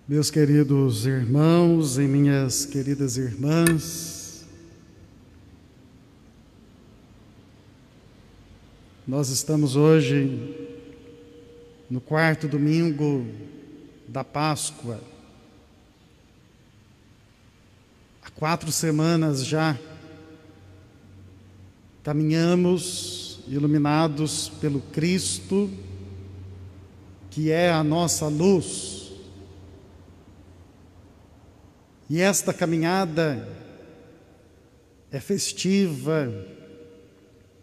Meus queridos irmãos e minhas queridas irmãs, nós estamos hoje no quarto domingo da Páscoa. Há 4 semanas já caminhamos iluminados pelo Cristo, que é a nossa luz. E esta caminhada é festiva,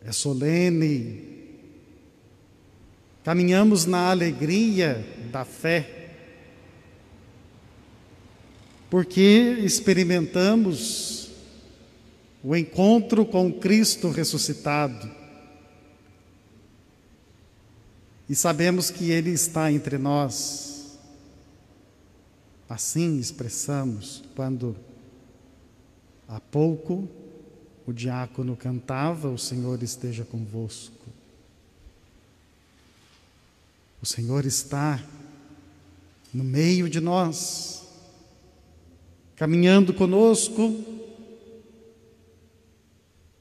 é solene. Caminhamos na alegria da fé, porque experimentamos o encontro com Cristo ressuscitado e sabemos que Ele está entre nós. Assim expressamos quando há pouco o diácono cantava: "O Senhor esteja convosco". O Senhor está no meio de nós, caminhando conosco,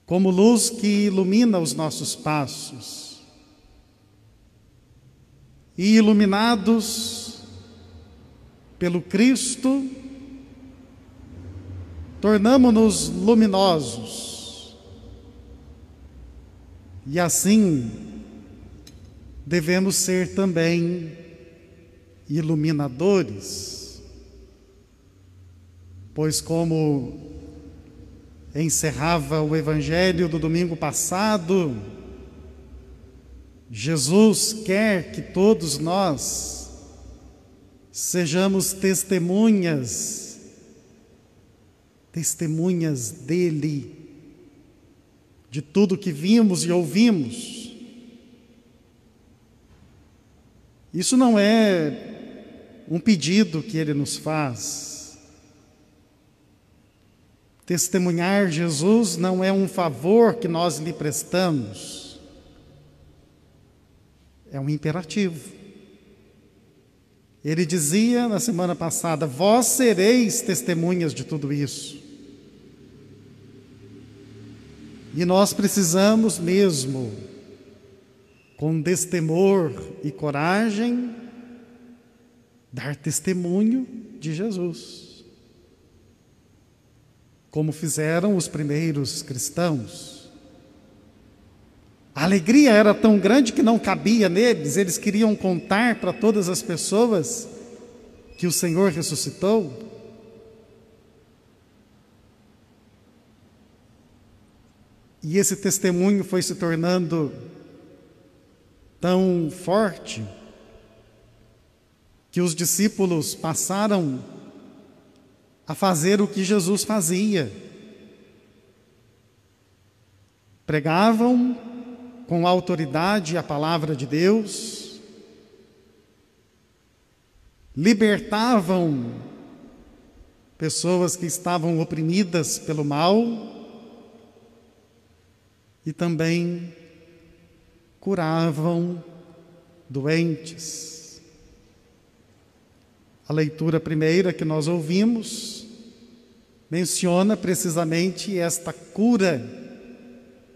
como luz que ilumina os nossos passos. E iluminados pelo Cristo, tornamo-nos luminosos. E assim devemos ser também iluminadores, pois como encerrava o Evangelho do domingo passado, Jesus quer que todos nós sejamos testemunhas dele, de tudo que vimos e ouvimos. Isso não é um pedido que ele nos faz. Testemunhar Jesus não é um favor que nós lhe prestamos, é um imperativo. Ele dizia na semana passada: vós sereis testemunhas de tudo isso. E nós precisamos mesmo, com destemor e coragem, dar testemunho de Jesus, como fizeram os primeiros cristãos. A alegria era tão grande que não cabia neles, eles queriam contar para todas as pessoas que o Senhor ressuscitou. E esse testemunho foi se tornando tão forte que os discípulos passaram a fazer o que Jesus fazia. Pregavam com autoridade a palavra de Deus, libertavam pessoas que estavam oprimidas pelo mal e também curavam doentes. A leitura primeira que nós ouvimos menciona precisamente esta cura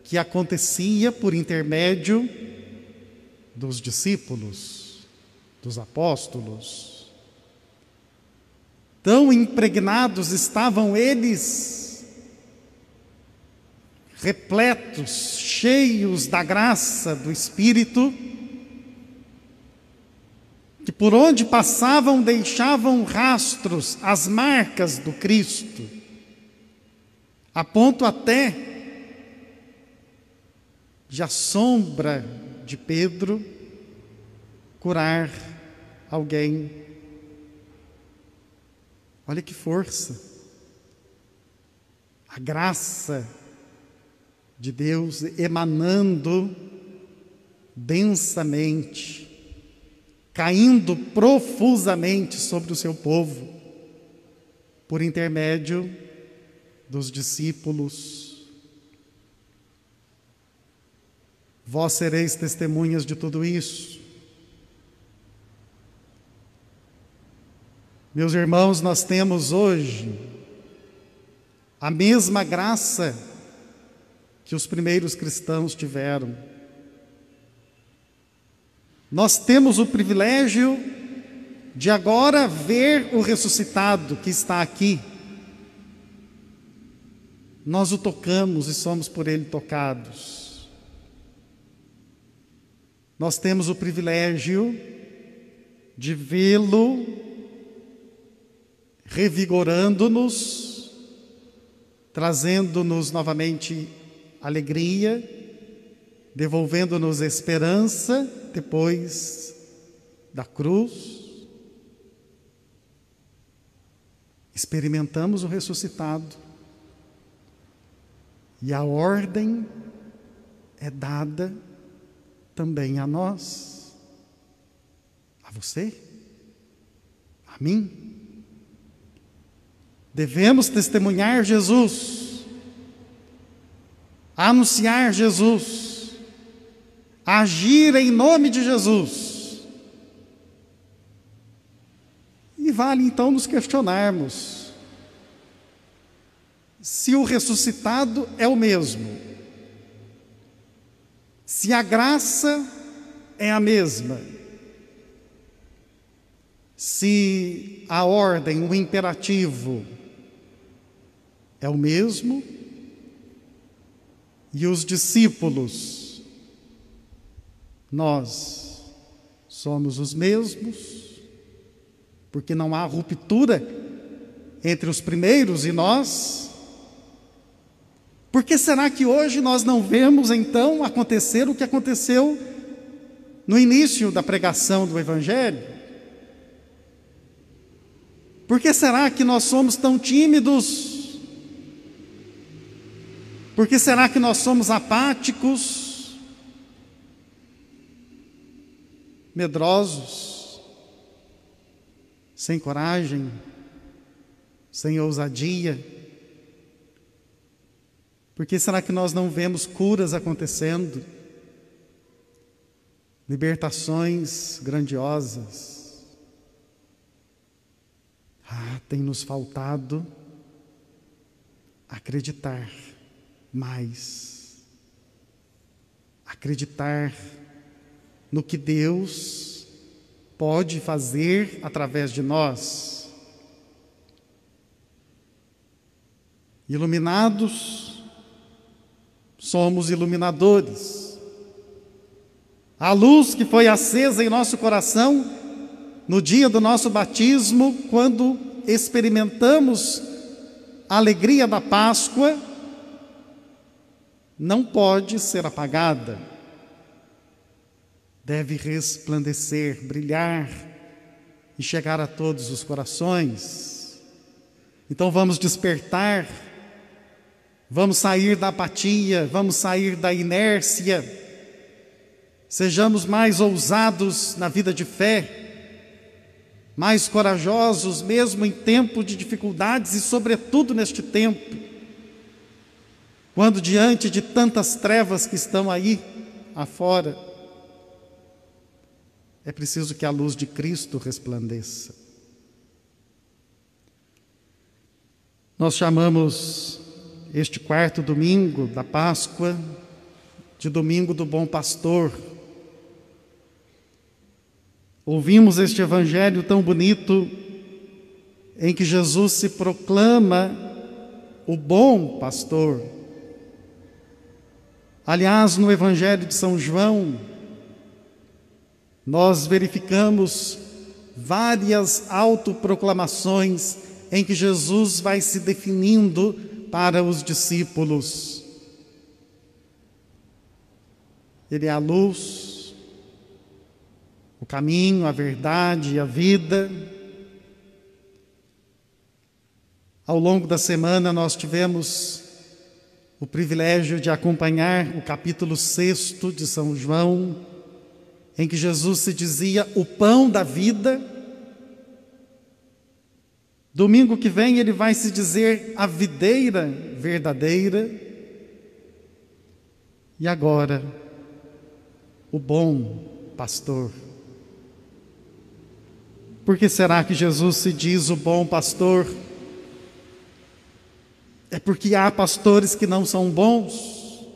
que acontecia por intermédio dos discípulos, dos apóstolos. Tão impregnados estavam eles, repletos, cheios da graça do Espírito, que por onde passavam deixavam rastros, as marcas do Cristo, a ponto até de a sombra de Pedro curar alguém. Olha que força! A graça de Deus emanando densamente, caindo profusamente sobre o seu povo, por intermédio dos discípulos. Vós sereis testemunhas de tudo isso. Meus irmãos, nós temos hoje a mesma graça que os primeiros cristãos tiveram. Nós temos o privilégio de agora ver o ressuscitado que está aqui. Nós o tocamos e somos por ele tocados. Nós temos o privilégio de vê-lo revigorando-nos, trazendo-nos novamente alegria, devolvendo-nos esperança depois da cruz. Experimentamos o ressuscitado e a ordem é dada também a nós, a você, a mim. Devemos testemunhar Jesus, anunciar Jesus, agir em nome de Jesus. E vale então nos questionarmos se o ressuscitado é o mesmo, se a graça é a mesma, se a ordem, o imperativo é o mesmo, e os discípulos, nós somos os mesmos, porque não há ruptura entre os primeiros e nós. Por que será que hoje nós não vemos então acontecer o que aconteceu no início da pregação do Evangelho? Por que será que nós somos tão tímidos? Por que será que nós somos apáticos, medrosos, sem coragem, sem ousadia? Por que será que nós não vemos curas acontecendo, libertações grandiosas? Tem nos faltado acreditar mais, acreditar no que Deus pode fazer através de nós. Iluminados, somos iluminadores. A luz que foi acesa em nosso coração no dia do nosso batismo, quando experimentamos a alegria da Páscoa, não pode ser apagada. Deve resplandecer, brilhar e chegar a todos os corações. Então vamos despertar, vamos sair da apatia, vamos sair da inércia, sejamos mais ousados na vida de fé, mais corajosos mesmo em tempo de dificuldades e sobretudo neste tempo, quando diante de tantas trevas que estão aí afora, é preciso que a luz de Cristo resplandeça. Nós chamamos este quarto domingo da Páscoa de Domingo do Bom Pastor. Ouvimos este evangelho tão bonito em que Jesus se proclama o bom pastor. Aliás, no evangelho de São João, nós verificamos várias autoproclamações em que Jesus vai se definindo para os discípulos. Ele é a luz, o caminho, a verdade e a vida. Ao longo da semana nós tivemos o privilégio de acompanhar o capítulo 6 de São João, em que Jesus se dizia o pão da vida. Domingo que vem ele vai se dizer a videira verdadeira. E agora, o bom pastor. Por que será que Jesus se diz o bom pastor? É porque há pastores que não são bons.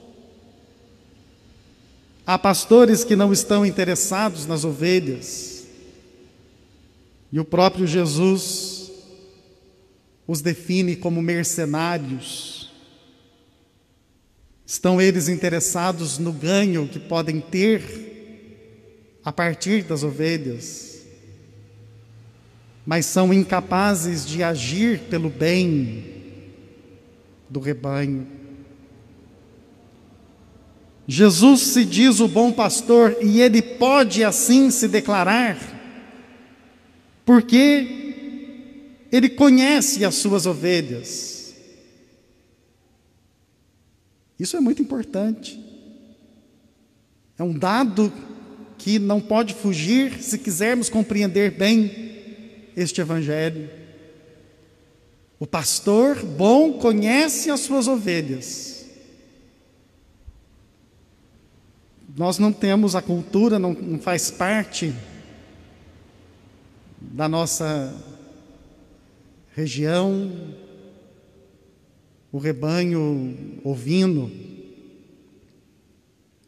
Há pastores que não estão interessados nas ovelhas. E o próprio Jesus os define como mercenários. Estão eles interessados no ganho que podem ter a partir das ovelhas, mas são incapazes de agir pelo bem do rebanho. Jesus se diz o bom pastor e ele pode assim se declarar, porque ele conhece as suas ovelhas. Isso é muito importante. É um dado que não pode fugir se quisermos compreender bem este evangelho. O pastor bom conhece as suas ovelhas. Nós não temos a cultura, não faz parte da nossa região, o rebanho ovino.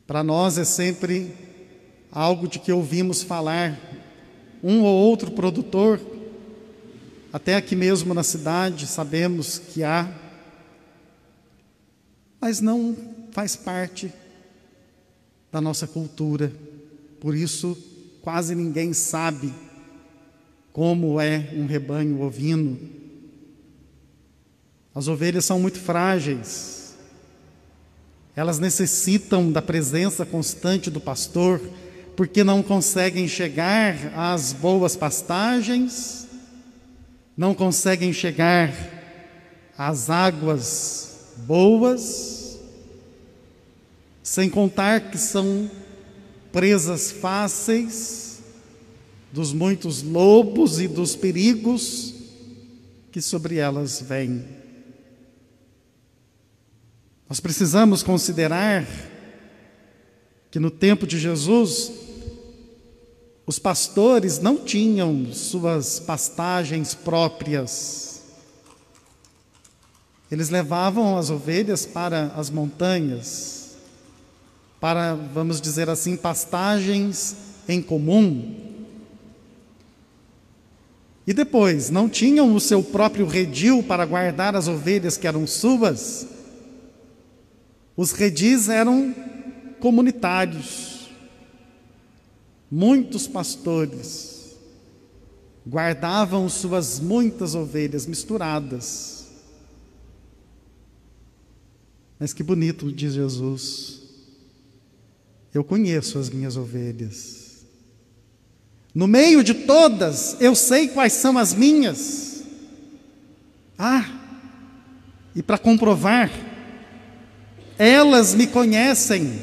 Para nós é sempre algo de que ouvimos falar. Um ou outro produtor, até aqui mesmo na cidade, sabemos que há, mas não faz parte da nossa cultura. Por isso, quase ninguém sabe como é um rebanho ovino. As ovelhas são muito frágeis. Elas necessitam da presença constante do pastor, porque não conseguem chegar às boas pastagens, não conseguem chegar às águas boas, sem contar que são presas fáceis dos muitos lobos e dos perigos que sobre elas vêm. Nós precisamos considerar que no tempo de Jesus, os pastores não tinham suas pastagens próprias. Eles levavam as ovelhas para as montanhas, para, vamos dizer assim, pastagens em comum. E depois, não tinham o seu próprio redil para guardar as ovelhas que eram suas. Os redis eram comunitários. Muitos pastores guardavam suas muitas ovelhas misturadas. Mas que bonito, diz Jesus. Eu conheço as minhas ovelhas. No meio de todas, eu sei quais são as minhas. E para comprovar, elas me conhecem.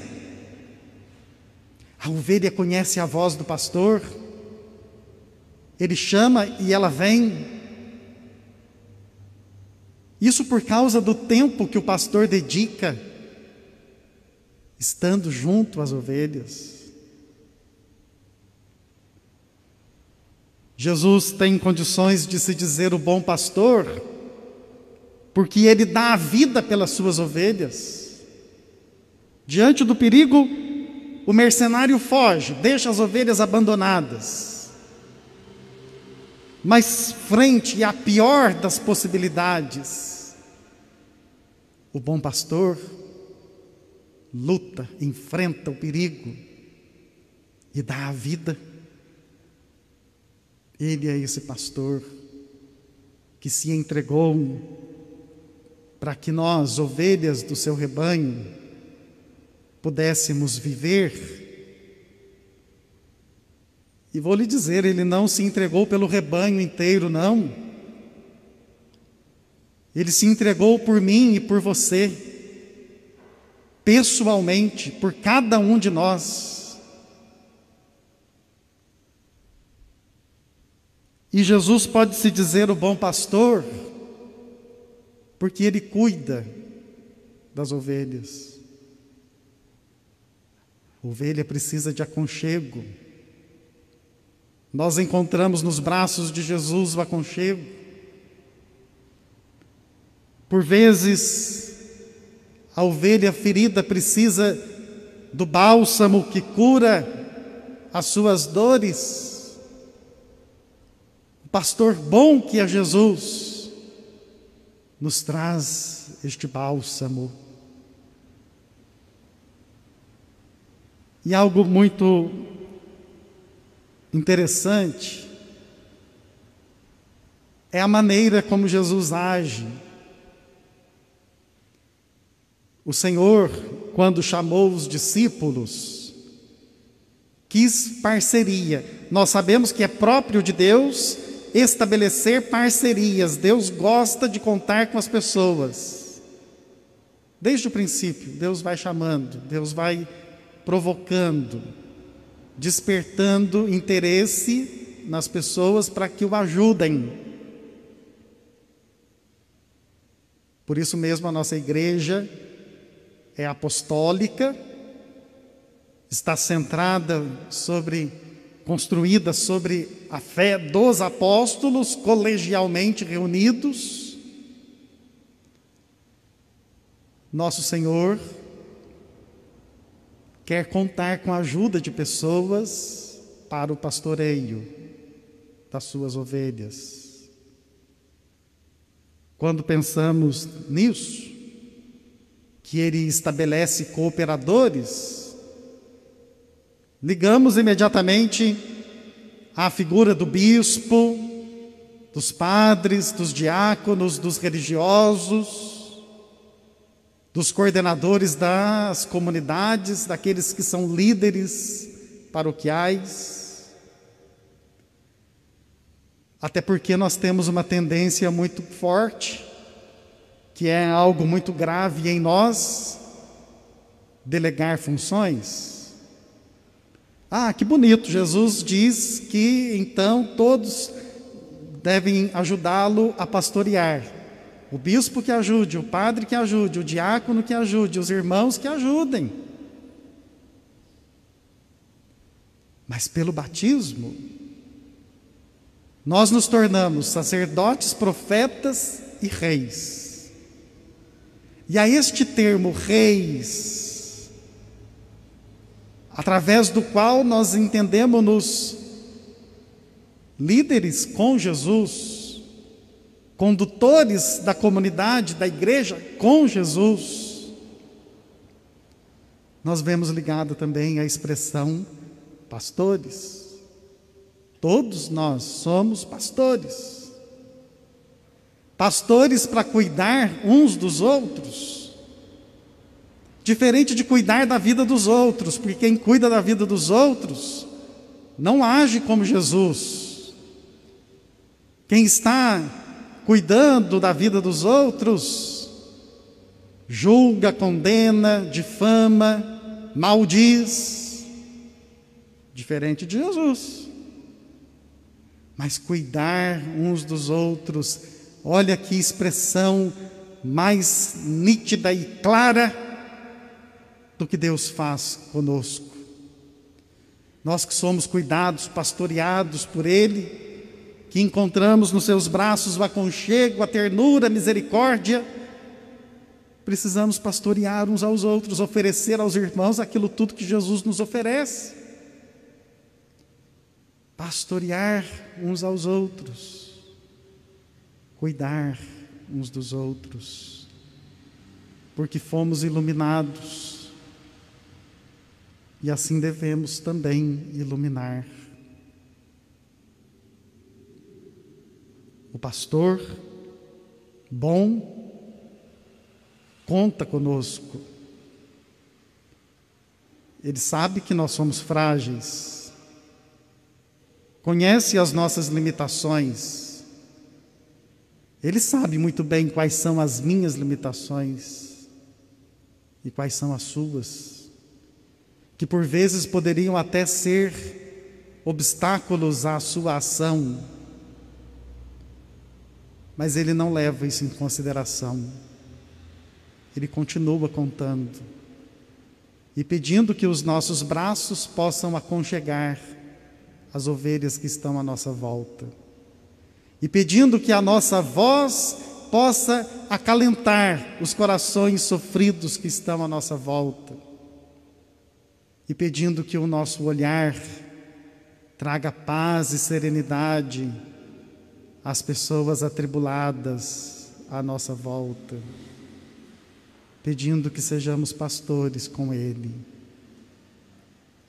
A ovelha conhece a voz do pastor. Ele chama e ela vem. Isso por causa do tempo que o pastor dedica estando junto às ovelhas. Jesus tem condições de se dizer o bom pastor, porque ele dá a vida pelas suas ovelhas. Diante do perigo, o mercenário foge, deixa as ovelhas abandonadas. Mas frente à pior das possibilidades, o bom pastor luta, enfrenta o perigo e dá a vida. Ele é esse pastor que se entregou para que nós, ovelhas do seu rebanho, pudéssemos viver. E vou lhe dizer, ele não se entregou pelo rebanho inteiro, não. Ele se entregou por mim e por você, pessoalmente, por cada um de nós. E Jesus pode se dizer o bom pastor, porque ele cuida das ovelhas. A ovelha precisa de aconchego. nós encontramos nos braços de Jesus o aconchego. Por vezes, a ovelha ferida precisa do bálsamo que cura as suas dores. O pastor bom que é Jesus nos traz este bálsamo. E algo muito interessante é a maneira como Jesus age. O Senhor, quando chamou os discípulos, quis parceria. Nós sabemos que é próprio de Deus estabelecer parcerias. Deus gosta de contar com as pessoas. Desde o princípio, Deus vai chamando, Deus vai provocando, despertando interesse nas pessoas para que o ajudem. Por isso mesmo a nossa igreja é apostólica, está construída sobre a fé dos apóstolos, colegialmente reunidos. Nosso Senhor quer contar com a ajuda de pessoas para o pastoreio das suas ovelhas. Quando pensamos nisso, que Ele estabelece cooperadores, ligamos imediatamente à figura do bispo, dos padres, dos diáconos, dos religiosos, dos coordenadores das comunidades, daqueles que são líderes paroquiais. Até porque nós temos uma tendência muito forte, que é algo muito grave em nós, delegar funções. Ah, que bonito, Jesus diz que então todos devem ajudá-lo a pastorear. O bispo que ajude, o padre que ajude, o diácono que ajude, os irmãos que ajudem. Mas pelo batismo, nós nos tornamos sacerdotes, profetas e reis. E a este termo reis, através do qual nós entendemos-nos líderes com Jesus, condutores da comunidade, da igreja com Jesus, nós vemos ligado também a expressão pastores. Todos nós somos pastores. Pastores para cuidar uns dos outros. Diferente de cuidar da vida dos outros, porque quem cuida da vida dos outros não age como Jesus. Quem está cuidando da vida dos outros, julga, condena, difama, maldiz, diferente de Jesus. Mas cuidar uns dos outros, olha que expressão mais nítida e clara do que Deus faz conosco. Nós que somos cuidados, pastoreados por Ele, que encontramos nos seus braços o aconchego, a ternura, a misericórdia, precisamos pastorear uns aos outros, oferecer aos irmãos aquilo tudo que Jesus nos oferece. Pastorear uns aos outros, cuidar uns dos outros, porque fomos iluminados e assim devemos também iluminar. O pastor bom conta conosco. Ele sabe que nós somos frágeis, conhece as nossas limitações. Ele sabe muito bem quais são as minhas limitações e quais são as suas, que por vezes poderiam até ser obstáculos à sua ação. Mas Ele não leva isso em consideração. Ele continua contando e pedindo que os nossos braços possam aconchegar as ovelhas que estão à nossa volta. E pedindo que a nossa voz possa acalentar os corações sofridos que estão à nossa volta. E pedindo que o nosso olhar traga paz e serenidade às pessoas atribuladas à nossa volta. Pedindo que sejamos pastores com Ele.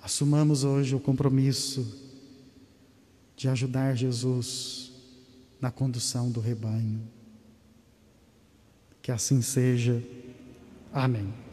Assumamos hoje o compromisso de ajudar Jesus na condução do rebanho. Que assim seja. Amém.